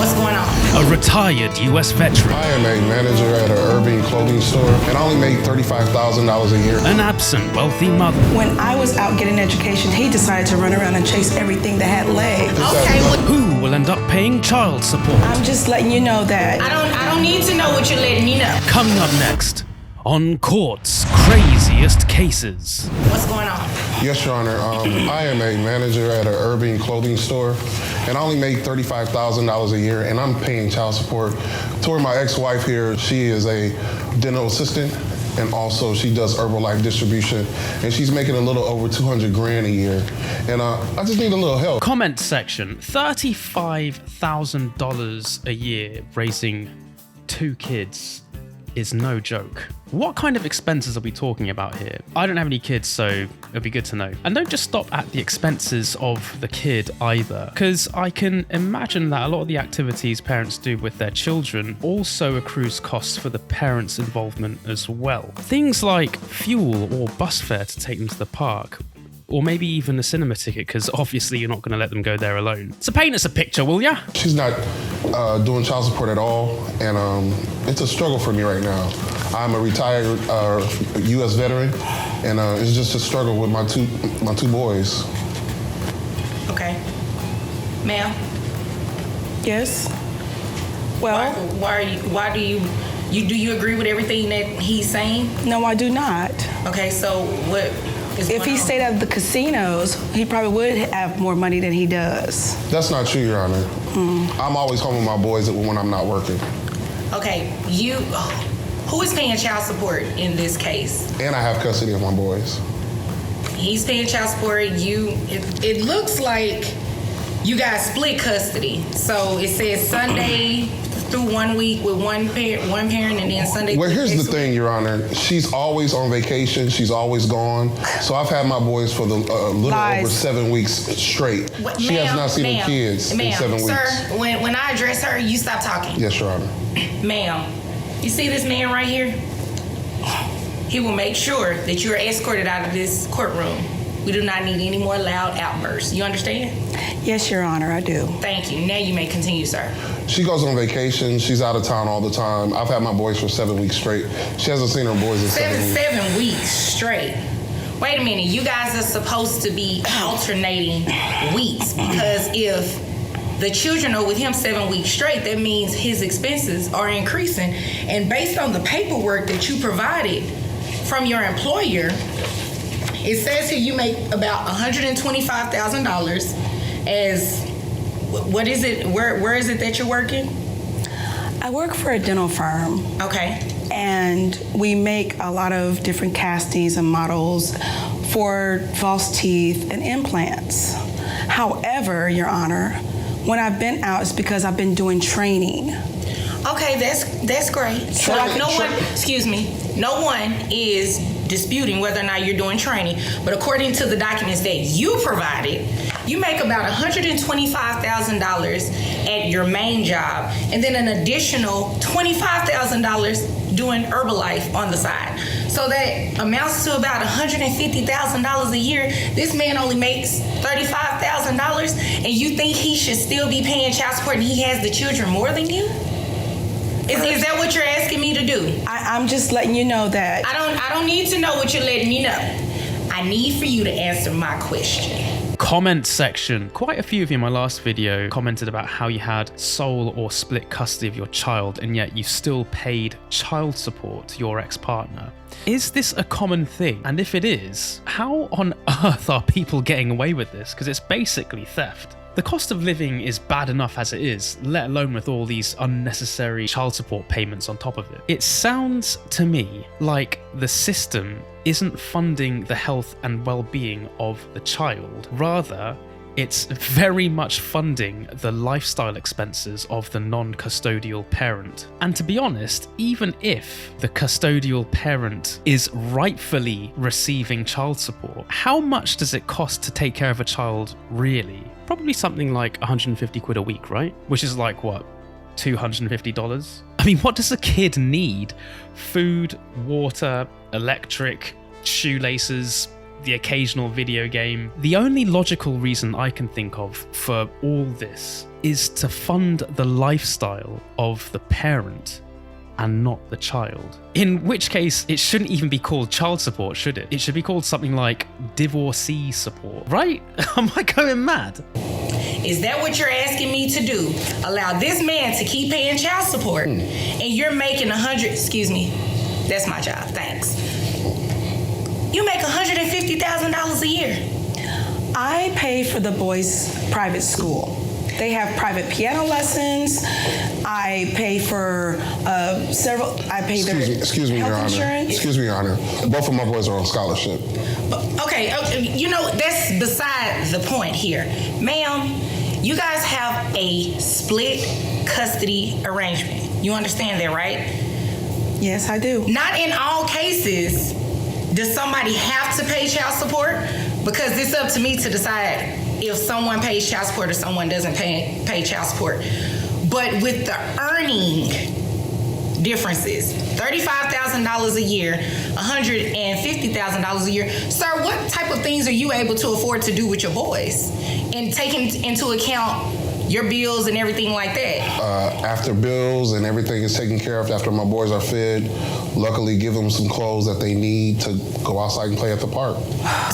What's going on? A retired U.S. veteran. I am a manager at an urban clothing store, and I only make $35,000 a year. An absent wealthy mother. When I was out getting education, he decided to run around and chase everything that had legs. Okay, well, Who will end up paying child support? I'm just letting you know that. I don't need to know what you're letting me know. Coming up next on Court's Craziest Cases. What's going on? Yes, Your Honor. I am a manager at an urban clothing store, and I only make $35,000 a year, and I'm paying child support toward my ex-wife here. She is a dental assistant, and also she does Herbalife distribution, and she's making a little over $200,000 a year, and I just need a little help. Comment section. $35,000 a year raising 2 kids is no joke. What kind of expenses are we talking about here? I don't have any kids, so it'd be good to know. And don't just stop at the expenses of the kid either, because I can imagine that a lot of the activities parents do with their children also accrues costs for the parents' involvement as well. Things like fuel or bus fare to take them to the park, or maybe even a cinema ticket, because obviously you're not going to let them go there alone. So paint us a picture, will ya? She's not doing child support at all, and it's a struggle for me right now. I'm a retired U.S. veteran, and it's just a struggle with my two boys. Okay. Ma'am, Yes? Well, why do you agree with everything that he's saying? no, I do not. Okay, so what is If going he on? stayed at the casinos, he probably would have more money than he does. That's not true, Your Honor. I'm always home with my boys when I'm not working. Okay, who is paying child support in this case? And I have custody of my boys. He's paying child support. It looks like you guys split custody. So it says Sunday through 1 week with one parent, and then Sunday. Well, here's the next thing, Your Honor. She's always on vacation. She's always gone. So I've had my boys for the little Lies. over 7 weeks straight. week. She has not seen her kids in 7 weeks. Sir, when I address her, you stop talking. Yes, Your Honor. Ma'am, you see this man right here? He will make sure that you are escorted out of this courtroom. We do not need any more loud outbursts. You understand? Yes, Your Honor, I do. Thank you. Now you may continue, sir. She goes on vacation. She's out of town all the time. I've had my boys for 7 weeks straight. She hasn't seen her boys in 7 weeks. 7 weeks straight. Wait a minute. You guys are supposed to be alternating weeks, because if the children are with him 7 weeks straight, that means his expenses are increasing. And based on the paperwork that you provided from your employer, it says here you make about $125,000 as, what is it? Where is it that you're working? I work for a dental firm, Okay. and we make a lot of different castings and models for false teeth and implants. However, Your Honor, when I've been out, it's because I've been doing training. Okay, that's great. So no one is disputing whether or not you're doing training, but according to the documents that you provided, you make about $125,000 at your main job, and then an additional $25,000 doing Herbalife on the side. So that amounts to about $150,000 a year. This man only makes $35,000, and you think he should still be paying child support, and he has the children more than you? Is that what you're asking me to do? I'm just letting you know that. I don't need to know what you're letting me know. I need for you to answer my question. Comment section. Quite a few of you in my last video commented about how you had sole or split custody of your child, and yet you still paid child support to your ex-partner. Is this a common thing? And if it is, how on earth are people getting away with this? Because it's basically theft. The cost of living is bad enough as it is, let alone with all these unnecessary child support payments on top of it. It sounds to me like the system isn't funding the health and well-being of the child. Rather, it's very much funding the lifestyle expenses of the non-custodial parent. And to be honest, even if the custodial parent is rightfully receiving child support, how much does it cost to take care of a child really? Probably something like 150 quid a week, right? Which is like, what, $250? I mean, what does a kid need? Food, water, electric, shoelaces, the occasional video game. The only logical reason I can think of for all this is to fund the lifestyle of the parent and not the child. In which case, it shouldn't even be called child support, should it? It should be called something like divorcee support, right? Am I going mad? Is that what you're asking me to do? Allow this man to keep paying child support and you're making excuse me, that's my job, thanks. You make $150,000 a year. I pay for the boys' private school. They have private piano lessons. I pay for I pay their Excuse me, health Your Honor. insurance. Excuse me, Your Honor. Both of my boys are on scholarship. Okay, you know, that's beside the point here. Ma'am, you guys have a split custody arrangement. You understand that, right? Yes, I do. Not in all cases does somebody have to pay child support, because it's up to me to decide if someone pays child support or someone doesn't pay child support. But with the earning differences, $35,000 a year, $150,000 a year. Sir, what type of things are you able to afford to do with your boys? And taking into account your bills and everything like that? After bills and everything is taken care of, after my boys are fed, luckily give them some clothes that they need to go outside and play at the park.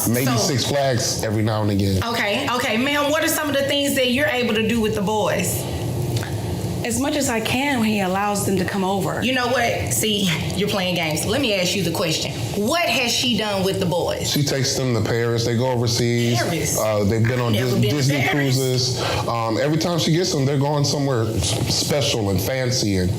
Maybe Six Flags every now and again. Okay, ma'am, what are some of the things that you're able to do with the boys? As much as I can when he allows them to come over. You know what? See, you're playing games. Let me ask you the question. What has she done with the boys? She takes them to Paris. They go overseas. Paris? They've been on Never been to Disney Paris. cruises. Every time she gets them, they're going somewhere special and fancy and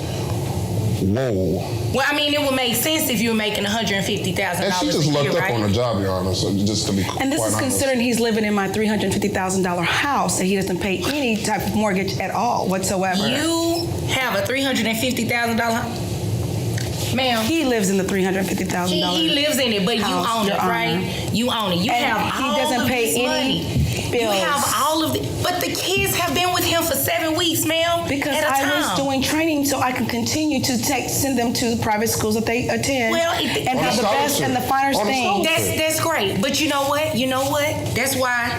whoa. Well, I mean, it would make sense if you were making $150,000 And she just a year, lucked up right? on her job, Your Honor, so just to be And this quite is honest. considering he's living in my $350,000 house and he doesn't pay any type of mortgage at all whatsoever. You have a $350,000. Ma'am, He lives in the $350,000. he lives in it, but you house, own it, Your Honor. right? You own it. You And have he all doesn't of pay this any money. bills. You have all of it. But the kids have been with him for 7 weeks, ma'am. Because at a I time. was doing training so I can continue to send them to the private schools that they attend Well, and on have a the best scholarship. and the finest On a things. scholarship. That's great. But you know what? That's why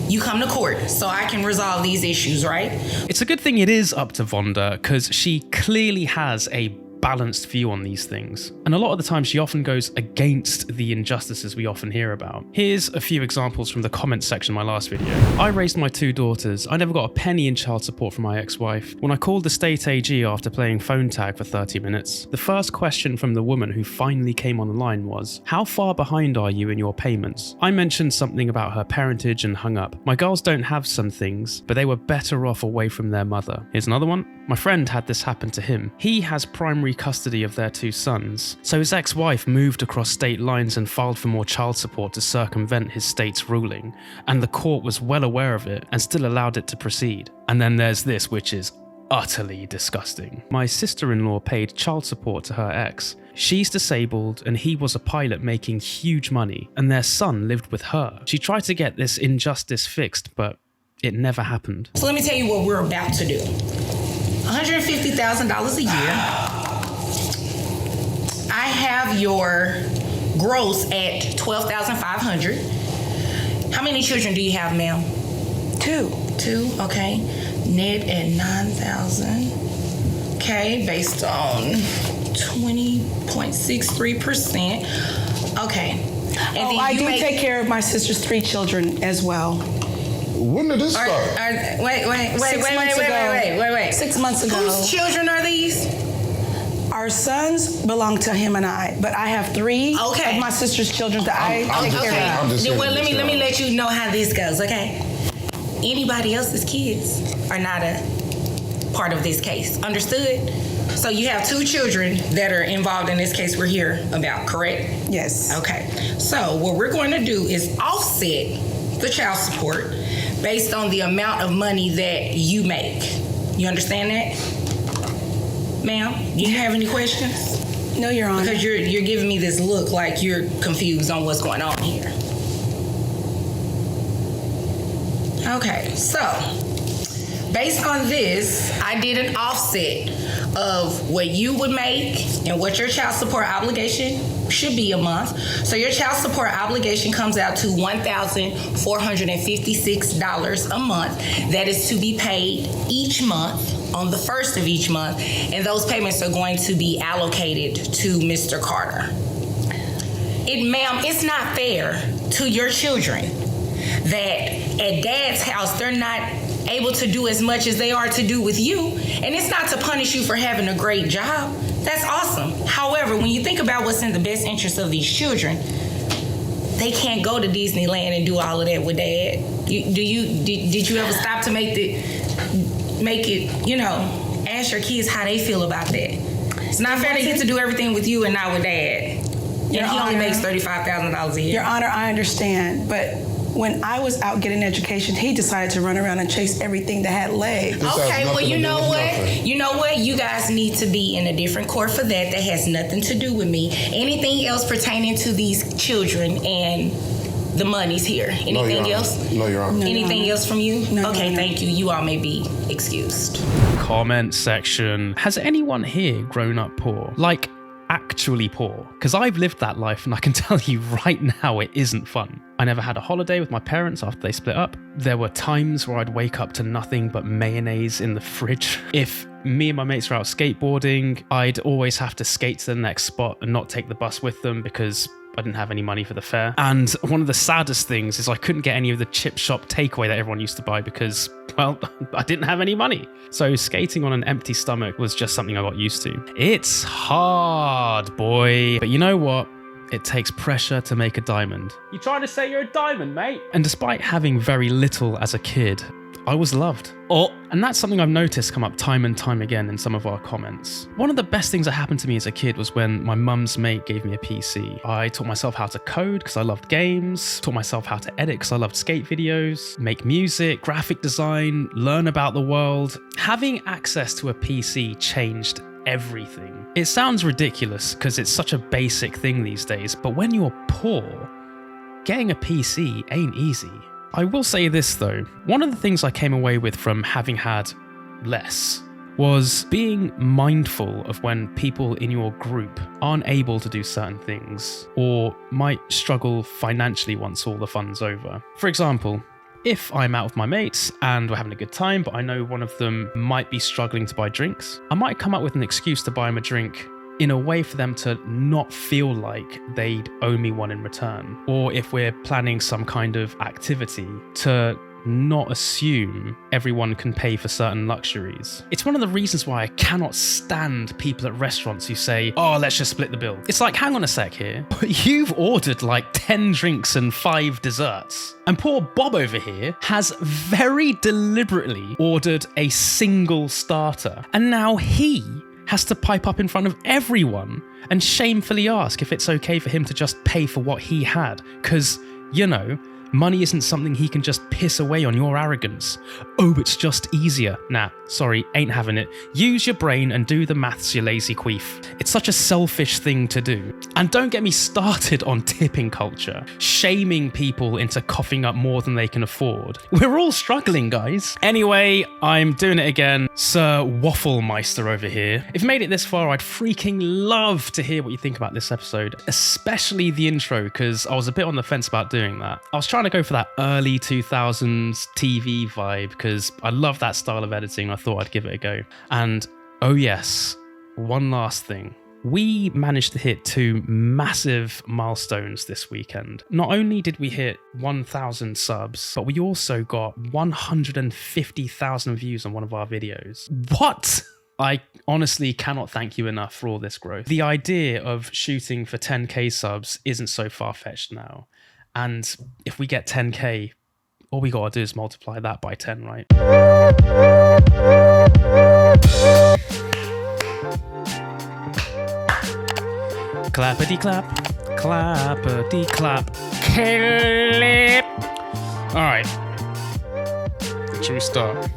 you come to court, so I can resolve these issues, right? It's a good thing it is up to Vonda, because she clearly has a balanced view on these things. And a lot of the time she often goes against the injustices we often hear about. Here's a few examples from the comments section of my last video. I raised my 2 daughters. I never got a penny in child support from my ex-wife. When I called the state AG after playing phone tag for 30 minutes, the first question from the woman who finally came on the line was, "How far behind are you in your payments?" I mentioned something about her parentage and hung up. My girls don't have some things, but they were better off away from their mother. Here's another one. My friend had this happen to him. He has primary custody of their 2 sons, so his ex-wife moved across state lines and filed for more child support to circumvent his state's ruling, and the court was well aware of it and still allowed it to proceed. And then there's this, which is utterly disgusting. My sister-in-law paid child support to her ex. She's disabled and he was a pilot making huge money, and their son lived with her. She tried to get this injustice fixed, but it never happened. So let me tell you what we're about to do. $150,000 a year. I have your gross at $12,500. How many children do you have, ma'am? 2. 2, okay. Net at $9,000. Okay, based on 20.63%. Okay. And then I you do make- take care of my sister's 3 children as well. When did this start? Wait. 6 months ago. Whose children are these? Our sons belong to him and I, but I have 3 Okay. of my sister's children that I I'm take just care saying, of. I'm just Then, saying well, let this, me let you know how this goes, okay? Anybody else's kids are not a part of this case. Understood? So you have 2 children that are involved in this case we're here about, correct? Yes. Okay. So what we're going to do is offset the child support based on the amount of money that you make. You understand that? Ma'am, do you have any questions? No, Your Honor. Because you're giving me this look like you're confused on what's going on here. Okay, so based on this, I did an offset of what you would make and what your child support obligation should be a month. So your child support obligation comes out to $1,456 a month. That is to be paid each month on the first of each month, and those payments are going to be allocated to Mr. Carter. Ma'am, it's not fair to your children that at dad's house they're not able to do as much as they are to do with you. And it's not to punish you for having a great job. That's awesome. However, when you think about what's in the best interest of these children, they can't go to Disneyland and do all of that with dad. Did you ever stop to make it, ask your kids how they feel about that? It's not fair they get to do everything with you and not with dad. And he only makes $35,000 a year. Your Honor, I understand, but when I was out getting education, he decided to run around and chase everything that had legs. Okay, well, you know what? You know what? You guys need to be in a different court for that. That has nothing to do with me. Anything else pertaining to these children and the money's here? Anything else? No, Your Honor. Anything else from you? No, okay, no. thank you. You all may be excused. Comment section. Has anyone here grown up poor? Like, actually poor? Because I've lived that life and I can tell you right now it isn't fun. I never had a holiday with my parents after they split up. There were times where I'd wake up to nothing but mayonnaise in the fridge. If me and my mates were out skateboarding, I'd always have to skate to the next spot and not take the bus with them because I didn't have any money for the fare. And one of the saddest things is I couldn't get any of the chip shop takeaway that everyone used to buy because, well, I didn't have any money. So skating on an empty stomach was just something I got used to. It's hard, boy. But you know what? It takes pressure to make a diamond. You trying to say you're a diamond, mate? And despite having very little as a kid, I was loved. And that's something I've noticed come up time and time again in some of our comments. One of the best things that happened to me as a kid was when my mum's mate gave me a PC. I taught myself how to code because I loved games, taught myself how to edit because I loved skate videos, make music, graphic design, learn about the world. Having access to a PC changed everything. It sounds ridiculous because it's such a basic thing these days, but when you're poor, getting a PC ain't easy. I will say this though, one of the things I came away with from having had less was being mindful of when people in your group aren't able to do certain things or might struggle financially once all the fun's over. For example, if I'm out with my mates and we're having a good time, but I know one of them might be struggling to buy drinks, I might come up with an excuse to buy them a drink in a way for them to not feel like they'd owe me one in return. Or if we're planning some kind of activity, to not assume everyone can pay for certain luxuries. It's one of the reasons why I cannot stand people at restaurants who say, oh, let's just split the bill. It's like, hang on a sec here. You've ordered like 10 drinks and 5 desserts. And poor Bob over here has very deliberately ordered a single starter. And now he has to pipe up in front of everyone and shamefully ask if it's okay for him to just pay for what he had. Because, money isn't something he can just piss away on your arrogance. Oh, it's just easier. Nah, sorry, ain't having it. Use your brain and do the maths, you lazy queef. It's such a selfish thing to do. And don't get me started on tipping culture, shaming people into coughing up more than they can afford. We're all struggling, guys. Anyway, I'm doing it again. Sir Wafflemeister over here. If you made it this far, I'd freaking love to hear what you think about this episode, especially the intro, because I was a bit on the fence about doing that. I was trying to go for that early 2000s TV vibe because I love that style of editing. I thought I'd give it a go. And oh yes, one last thing. We managed to hit 2 massive milestones this weekend. Not only did we hit 1,000 subs, but we also got 150,000 views on one of our videos. What? I honestly cannot thank you enough for all this growth. The idea of shooting for 10k subs isn't so far-fetched now. And if we get 10k, all we gotta do is multiply that by 10, right? Clappity clap, clappity clap, clip. All right, true start.